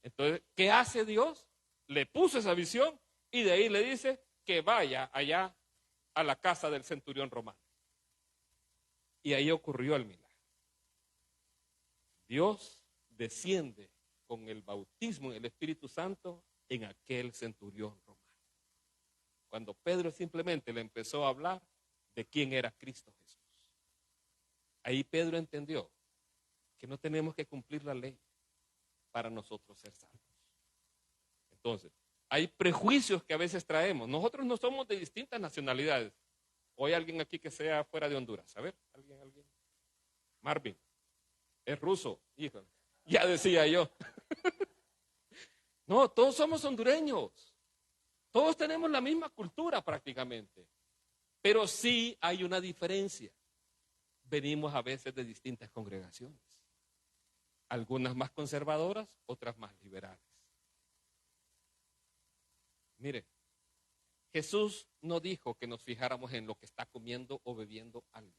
Entonces, ¿qué hace Dios? Le puso esa visión y de ahí le dice que vaya allá a la casa del centurión romano. Y ahí ocurrió el milagro. Dios desciende con el bautismo en el Espíritu Santo en aquel centurión romano. Cuando Pedro simplemente le empezó a hablar de quién era Cristo Jesús. Ahí Pedro entendió que no tenemos que cumplir la ley para nosotros ser salvos. Entonces, hay prejuicios que a veces traemos. Nosotros no somos de distintas nacionalidades. ¿O hay alguien aquí que sea fuera de Honduras? A ver, ¿alguien? Marvin, es ruso, híjole. Ya decía yo. No, todos somos hondureños. Todos tenemos la misma cultura prácticamente. Pero sí hay una diferencia. Venimos a veces de distintas congregaciones. Algunas más conservadoras, otras más liberales. Mire, Jesús no dijo que nos fijáramos en lo que está comiendo o bebiendo alguien.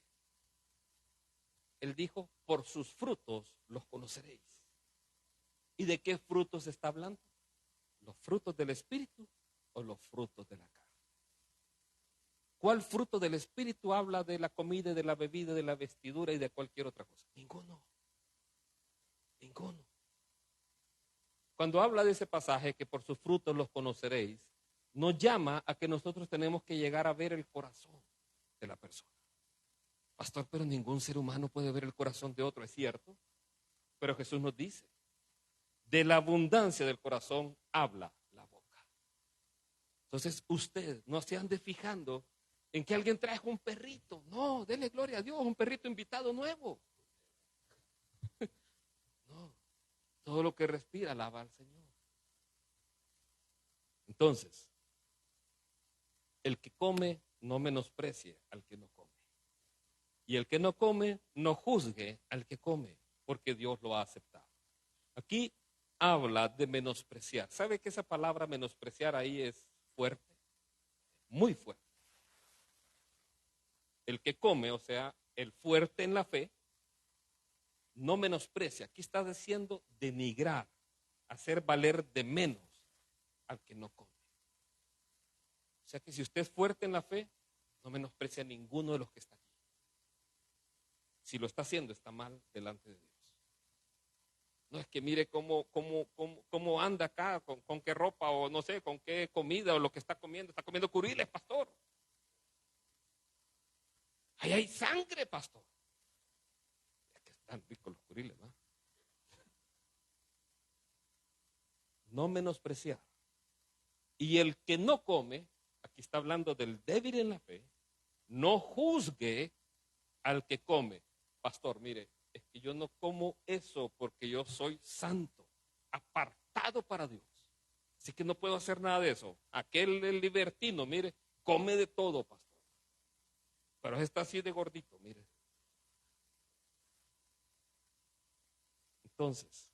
Él dijo, por sus frutos los conoceréis. ¿Y de qué frutos está hablando? ¿Los frutos del Espíritu o los frutos de la carne? ¿Cuál fruto del Espíritu habla de la comida, de la bebida, de la vestidura y de cualquier otra cosa? Ninguno. Ninguno. Cuando habla de ese pasaje, que por sus frutos los conoceréis, nos llama a que nosotros tenemos que llegar a ver el corazón de la persona. Pastor, pero ningún ser humano puede ver el corazón de otro, es cierto. Pero Jesús nos dice, de la abundancia del corazón habla la boca. Entonces usted no se ande fijando en que alguien trajo un perrito. No, dele gloria a Dios, un perrito invitado nuevo. No, todo lo que respira alaba al Señor. Entonces, el que come no menosprecie al que no come. Y el que no come no juzgue al que come, porque Dios lo ha aceptado. Aquí habla de menospreciar. ¿Sabe que esa palabra menospreciar ahí es fuerte? Muy fuerte. El que come, o sea, el fuerte en la fe, no menosprecia. Aquí está diciendo denigrar, hacer valer de menos al que no come. O sea que si usted es fuerte en la fe, no menosprecia a ninguno de los que está aquí. Si lo está haciendo, está mal delante de Dios. No es que mire cómo anda acá, con qué ropa o no sé, con qué comida o lo que está comiendo. Está comiendo curiles, pastor. Ahí hay sangre, pastor. Es que están ricos los curiles, ¿no? No menospreciar. Y el que no come, aquí está hablando del débil en la fe, no juzgue al que come. Pastor, mire, es que yo no como eso porque yo soy santo, apartado para Dios. Así que no puedo hacer nada de eso. Aquel libertino, mire, come de todo, pastor. Pero está así de gordito, mire. Entonces,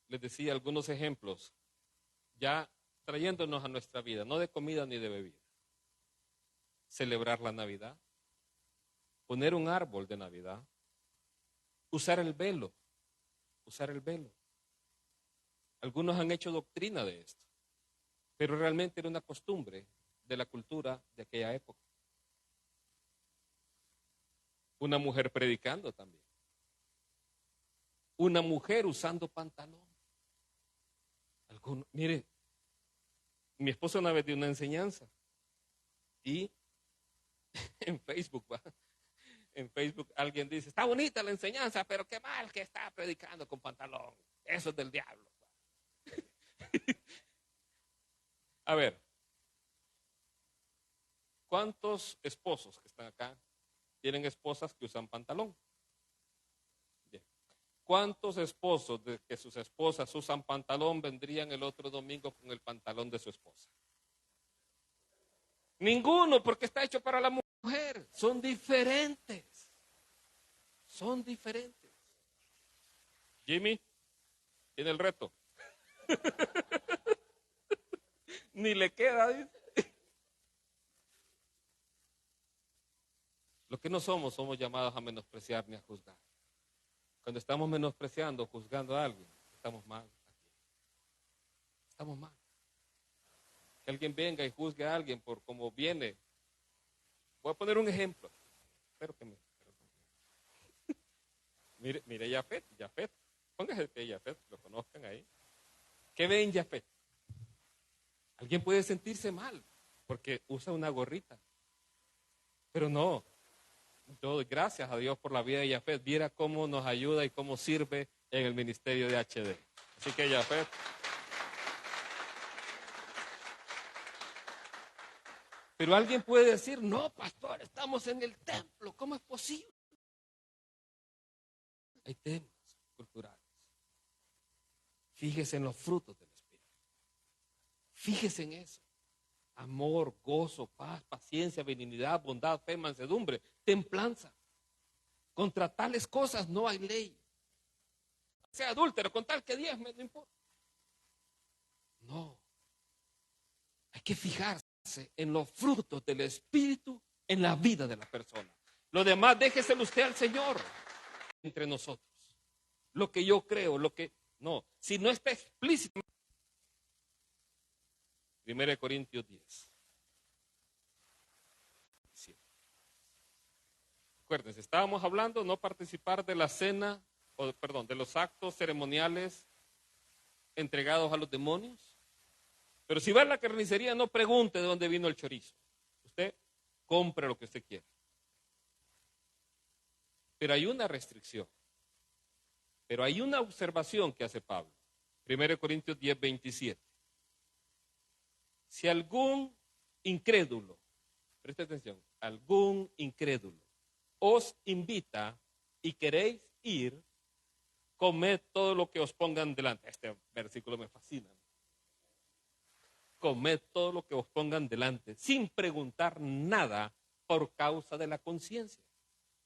les decía algunos ejemplos, ya trayéndonos a nuestra vida, no de comida ni de bebida. Celebrar la Navidad, poner un árbol de Navidad, usar el velo, usar el velo. Algunos han hecho doctrina de esto, pero realmente era una costumbre de la cultura de aquella época. Una mujer predicando también. Una mujer usando pantalón. Mire, mi esposa una vez dio una enseñanza y en Facebook, en Facebook alguien dice, está bonita la enseñanza, pero qué mal que está predicando con pantalón. Eso es del diablo. A ver, ¿cuántos esposos que están acá tienen esposas que usan pantalón? Bien. ¿Cuántos esposos de que sus esposas usan pantalón vendrían el otro domingo con el pantalón de su esposa? Ninguno, porque está hecho para la mujer. Son diferentes. Son diferentes. Jimmy, tiene el reto. Ni le queda, dice. Lo que no somos llamados a menospreciar ni a juzgar. Cuando estamos menospreciando, juzgando a alguien, estamos mal aquí. Estamos mal. Que alguien venga y juzgue a alguien por cómo viene. Voy a poner un ejemplo. Espero que mire Yafet. Póngase que Yafet, lo conozcan ahí. ¿Qué ve en Yafet? Alguien puede sentirse mal porque usa una gorrita. Pero no. Yo doy gracias a Dios por la vida de Yafet. Viera cómo nos ayuda y cómo sirve en el ministerio de HD. Así que Yafet. Pero alguien puede decir, no, pastor, estamos en el templo, ¿cómo es posible? Hay temas culturales. Fíjese en los frutos del Espíritu. Fíjese en eso. Amor, gozo, paz, paciencia, benignidad, bondad, fe, mansedumbre, templanza. Contra tales cosas no hay ley. Sea adúltero, con tal que diezme, no importa. No. Hay que fijarse en los frutos del Espíritu en la vida de la persona. Lo demás déjeselo usted al Señor entre nosotros. Lo que yo creo, no, si no está explícito. 1 Corintios 10. Acuérdense, estábamos hablando no participar de la cena, de los actos ceremoniales entregados a los demonios. Pero si va a la carnicería, no pregunte de dónde vino el chorizo. compre lo que usted quiera. Pero hay una restricción. Pero hay una observación que hace Pablo. 1 Corintios 10, 27. Si algún incrédulo, preste atención, algún incrédulo os invita y queréis ir, comed todo lo que os pongan delante. Este versículo me fascina. Comed todo lo que os pongan delante, sin preguntar nada por causa de la conciencia.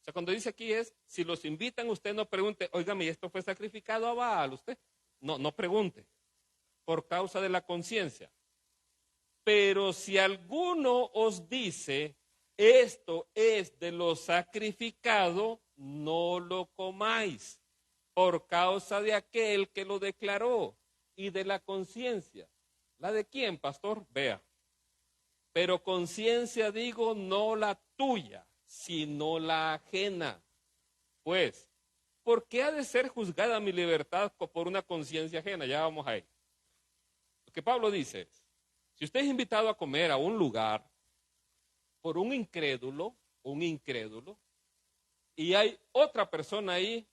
O sea, cuando dice aquí es, si los invitan, usted no pregunte, óigame, ¿y esto fue sacrificado a Baal? Usted no pregunte, por causa de la conciencia. Pero si alguno os dice, esto es de lo sacrificado, no lo comáis, por causa de aquel que lo declaró y de la conciencia. ¿La de quién, pastor? Vea. Pero conciencia digo, no la tuya, sino la ajena. Pues, ¿por qué ha de ser juzgada mi libertad por una conciencia ajena? Ya vamos a ir. Lo que Pablo dice es, si usted es invitado a comer a un lugar por un incrédulo, y hay otra persona ahí,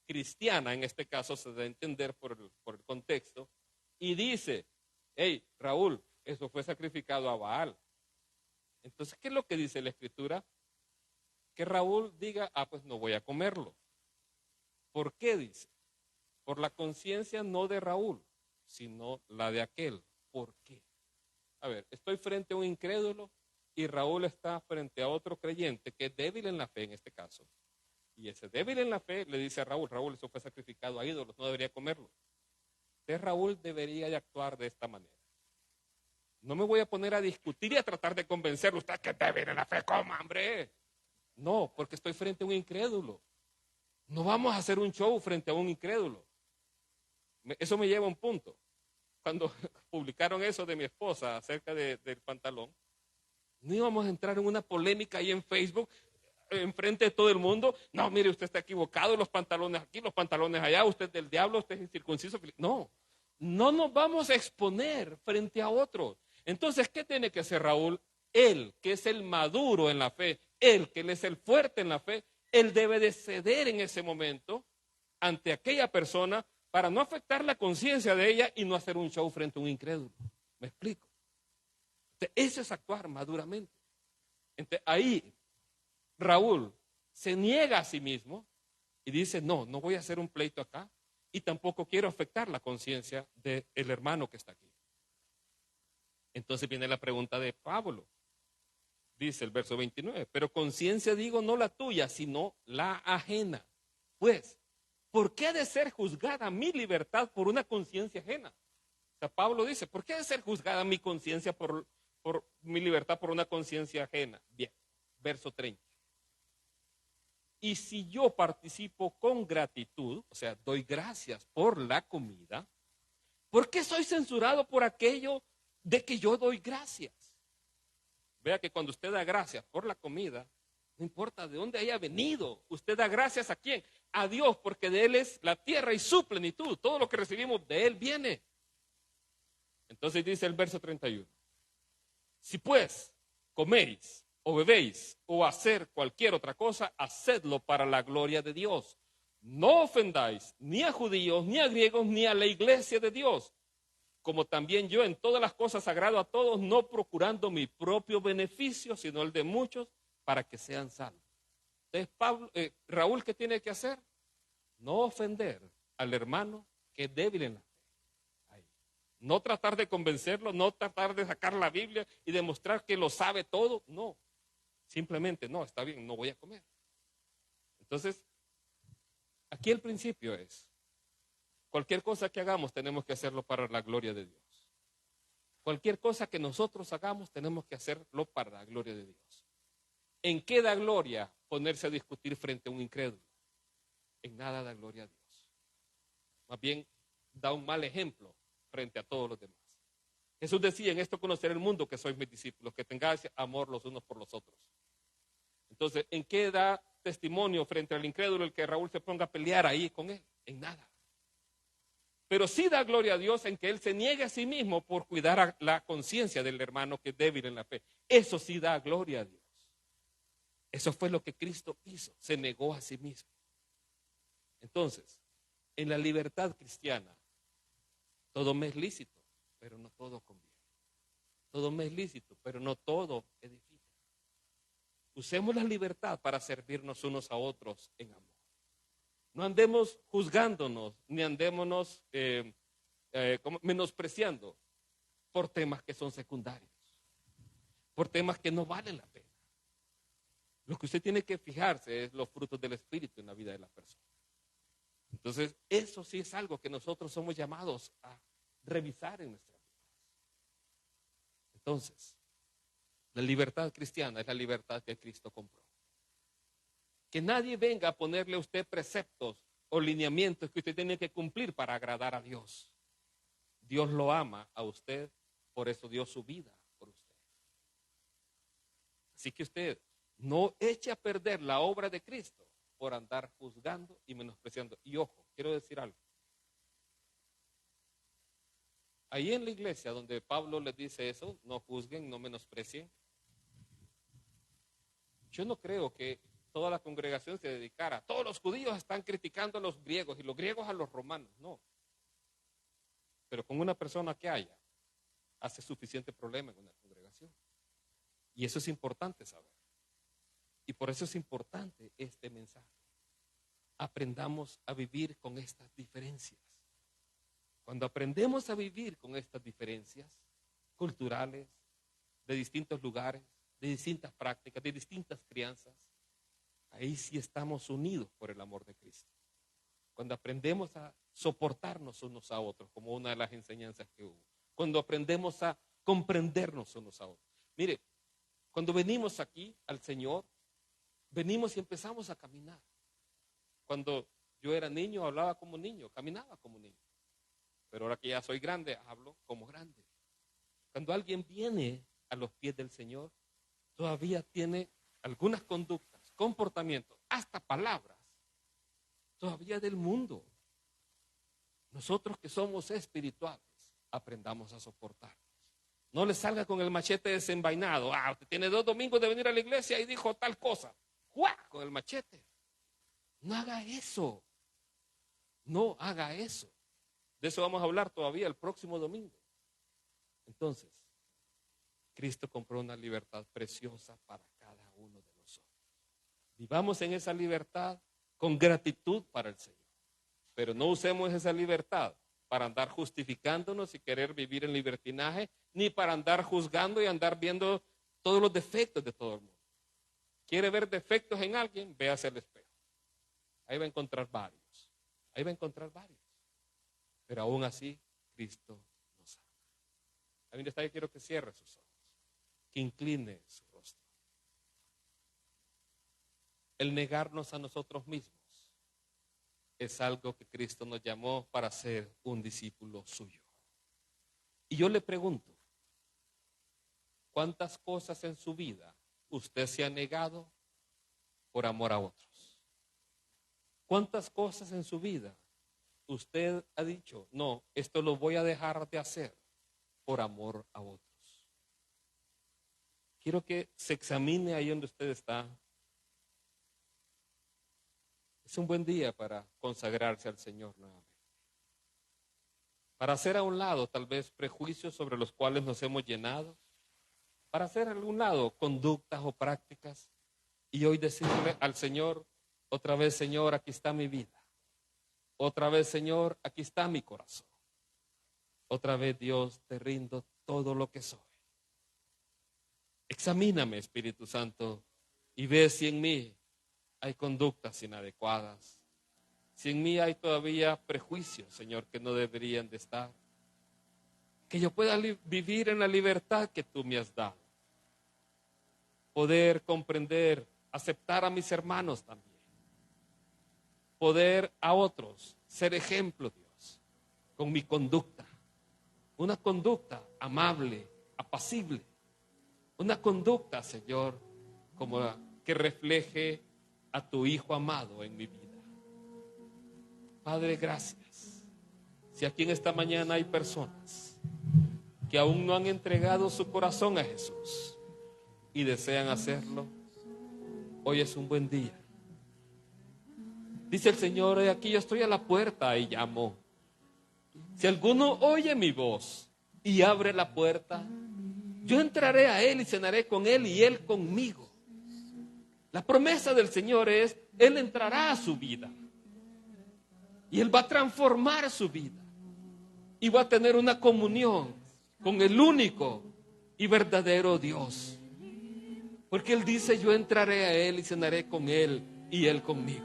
cristiana en este caso, se da a entender por el contexto, y dice, hey, Raúl, eso fue sacrificado a Baal. Entonces, ¿qué es lo que dice la Escritura? Que Raúl diga, pues no voy a comerlo. ¿Por qué dice? Por la conciencia no de Raúl, sino la de aquel. ¿Por qué? A ver, estoy frente a un incrédulo y Raúl está frente a otro creyente que es débil en la fe en este caso. Y ese débil en la fe le dice a Raúl, Raúl, eso fue sacrificado a ídolos, no debería comerlo. Entonces Raúl debería de actuar de esta manera. No me voy a poner a discutir y a tratar de convencerlo. Usted que débil en la fe, coma, hombre. No, porque estoy frente a un incrédulo. No vamos a hacer un show frente a un incrédulo. Eso me lleva a un punto. Cuando publicaron eso de mi esposa acerca del pantalón, no íbamos a entrar en una polémica ahí en Facebook, enfrente de todo el mundo. No, mire, usted está equivocado, los pantalones aquí, los pantalones allá, usted es del diablo, usted es incircunciso. No nos vamos a exponer frente a otros. Entonces, ¿qué tiene que hacer Raúl? Él, que es el maduro en la fe, él, que él es el fuerte en la fe, él debe de ceder en ese momento ante aquella persona para no afectar la conciencia de ella y no hacer un show frente a un incrédulo. ¿Me explico? Entonces, eso es actuar maduramente. Entonces, ahí Raúl se niega a sí mismo y dice, no voy a hacer un pleito acá y tampoco quiero afectar la conciencia del hermano que está aquí. Entonces viene la pregunta de Pablo. Dice el verso 29, pero conciencia digo no la tuya, sino la ajena. Pues, ¿por qué ha de ser juzgada mi libertad por una conciencia ajena? O sea, Pablo dice, ¿por qué ha de ser juzgada mi conciencia por mi libertad por una conciencia ajena? Bien, verso 30. Y si yo participo con gratitud, o sea, doy gracias por la comida, ¿por qué soy censurado por aquello de que yo doy gracias? Vea que cuando usted da gracias por la comida, no importa de dónde haya venido, usted da gracias ¿a quién? A Dios, porque de Él es la tierra y su plenitud. Todo lo que recibimos de Él viene. Entonces dice el verso 31. Si pues coméis o bebéis o hacer cualquier otra cosa, hacedlo para la gloria de Dios. No ofendáis ni a judíos, ni a griegos, ni a la iglesia de Dios. Como también yo en todas las cosas agrado a todos, no procurando mi propio beneficio, sino el de muchos, para que sean salvos. Entonces, Raúl, ¿qué tiene que hacer? No ofender al hermano que es débil en la fe. Ahí. No tratar de convencerlo, no tratar de sacar la Biblia y demostrar que lo sabe todo. No, simplemente no, está bien, no voy a comer. Entonces, aquí el principio es, cualquier cosa que hagamos tenemos que hacerlo para la gloria de Dios. Cualquier cosa que nosotros hagamos tenemos que hacerlo para la gloria de Dios. ¿En qué da gloria ponerse a discutir frente a un incrédulo? En nada da gloria a Dios. Más bien da un mal ejemplo frente a todos los demás. Jesús decía, en esto conocer el mundo que sois mis discípulos, que tengáis amor los unos por los otros. Entonces, ¿en qué da testimonio frente al incrédulo el que Raúl se ponga a pelear ahí con él? En nada. Pero sí da gloria a Dios en que él se niegue a sí mismo por cuidar a la conciencia del hermano que es débil en la fe. Eso sí da gloria a Dios. Eso fue lo que Cristo hizo, se negó a sí mismo. Entonces, en la libertad cristiana, todo me es lícito, pero no todo conviene. Todo me es lícito, pero no todo edifica. Usemos la libertad para servirnos unos a otros en amor. No andemos juzgándonos, ni andémonos menospreciando por temas que son secundarios, por temas que no valen la pena. Lo que usted tiene que fijarse es los frutos del Espíritu en la vida de la persona. Entonces, eso sí es algo que nosotros somos llamados a revisar en nuestras vidas. Entonces, la libertad cristiana es la libertad que Cristo compró. Que nadie venga a ponerle a usted preceptos o lineamientos que usted tiene que cumplir para agradar a Dios. Dios lo ama a usted, por eso dio su vida por usted. Así que usted no eche a perder la obra de Cristo por andar juzgando y menospreciando. Y ojo, quiero decir algo. Ahí en la iglesia donde Pablo les dice eso, no juzguen, no menosprecien. Yo no creo que toda la congregación se dedicara. Todos los judíos están criticando a los griegos y los griegos a los romanos. No. Pero con una persona que haya, hace suficiente problema en una congregación. Y eso es importante saber. Y por eso es importante este mensaje. Aprendamos a vivir con estas diferencias. Cuando aprendemos a vivir con estas diferencias culturales, de distintos lugares, de distintas prácticas, de distintas crianzas, ahí sí estamos unidos por el amor de Cristo. Cuando aprendemos a soportarnos unos a otros, como una de las enseñanzas que hubo. Cuando aprendemos a comprendernos unos a otros. Mire, cuando venimos aquí al Señor, venimos y empezamos a caminar. Cuando yo era niño, hablaba como niño, caminaba como niño. Pero ahora que ya soy grande, hablo como grande. Cuando alguien viene a los pies del Señor, todavía tiene algunas conductas, comportamientos, hasta palabras, todavía del mundo. Nosotros que somos espirituales, aprendamos a soportarnos. No le salga con el machete desenvainado. Usted tiene 2 domingos de venir a la iglesia y dijo tal cosa. ¡Juá! Con el machete. No haga eso. No haga eso. De eso vamos a hablar todavía el próximo domingo. Entonces, Cristo compró una libertad preciosa para cada uno de nosotros. Vivamos en esa libertad con gratitud para el Señor. Pero no usemos esa libertad para andar justificándonos y querer vivir en libertinaje, ni para andar juzgando y andar viendo todos los defectos de todo el mundo. ¿Quiere ver defectos en alguien? Véase al espejo. Ahí va a encontrar varios. Ahí va a encontrar varios. Pero aún así, Cristo nos ama. A mí está, yo quiero que cierre sus ojos, que incline su rostro. El negarnos a nosotros mismos es algo que Cristo nos llamó para ser un discípulo suyo. Y yo le pregunto, ¿cuántas cosas en su vida usted se ha negado por amor a otros? ¿Cuántas cosas en su vida usted ha dicho, no, esto lo voy a dejar de hacer por amor a otros? Quiero que se examine ahí donde usted está. Es un buen día para consagrarse al Señor nuevamente. Para hacer a un lado tal vez prejuicios sobre los cuales nos hemos llenado. Para hacer a un lado conductas o prácticas. Y hoy decirle al Señor, otra vez, Señor, aquí está mi vida. Otra vez, Señor, aquí está mi corazón. Otra vez, Dios, te rindo todo lo que soy. Examíname, Espíritu Santo, y ve si en mí hay conductas inadecuadas. Si en mí hay todavía prejuicios, Señor, que no deberían de estar. Que yo pueda vivir en la libertad que tú me has dado. Poder comprender, aceptar a mis hermanos también. Poder a otros ser ejemplo, Dios, con mi conducta. Una conducta amable, apacible. Una conducta, Señor, como que refleje a tu Hijo amado en mi vida. Padre, gracias. Si aquí en esta mañana hay personas que aún no han entregado su corazón a Jesús y desean hacerlo, Hoy es un buen día. Dice el Señor: aquí yo estoy a la puerta y llamo. Si alguno oye mi voz y abre la puerta, yo entraré a él y cenaré con él y él conmigo. La promesa del Señor es: Él entrará a su vida y Él va a transformar su vida y va a tener una comunión con el único y verdadero Dios. Porque Él dice: yo entraré a Él y cenaré con Él y Él conmigo.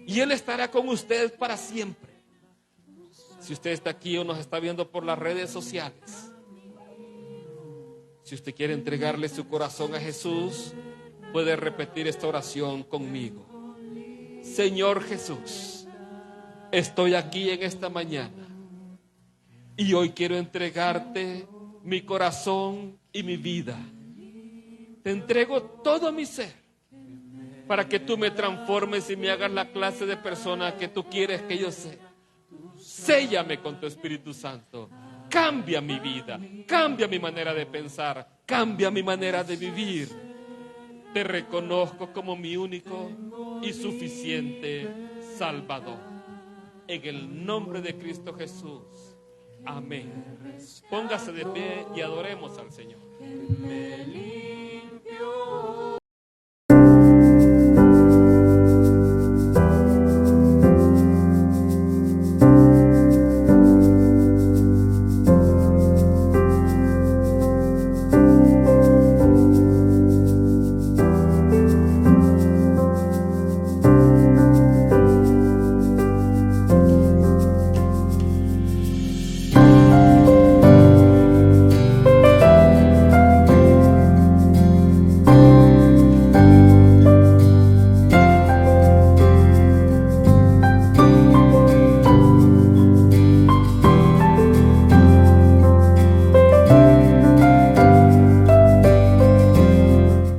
Y Él estará con ustedes para siempre. Si usted está aquí o nos está viendo por las redes sociales, si usted quiere entregarle su corazón a Jesús, puede repetir esta oración conmigo. Señor Jesús, estoy aquí en esta mañana y hoy quiero entregarte mi corazón y mi vida. Te entrego todo mi ser para que tú me transformes y me hagas la clase de persona que tú quieres que yo sea. Séllame con tu Espíritu Santo. Cambia mi vida, cambia mi manera de pensar, cambia mi manera de vivir. Te reconozco como mi único y suficiente Salvador. En el nombre de Cristo Jesús. Amén. Póngase de pie y adoremos al Señor.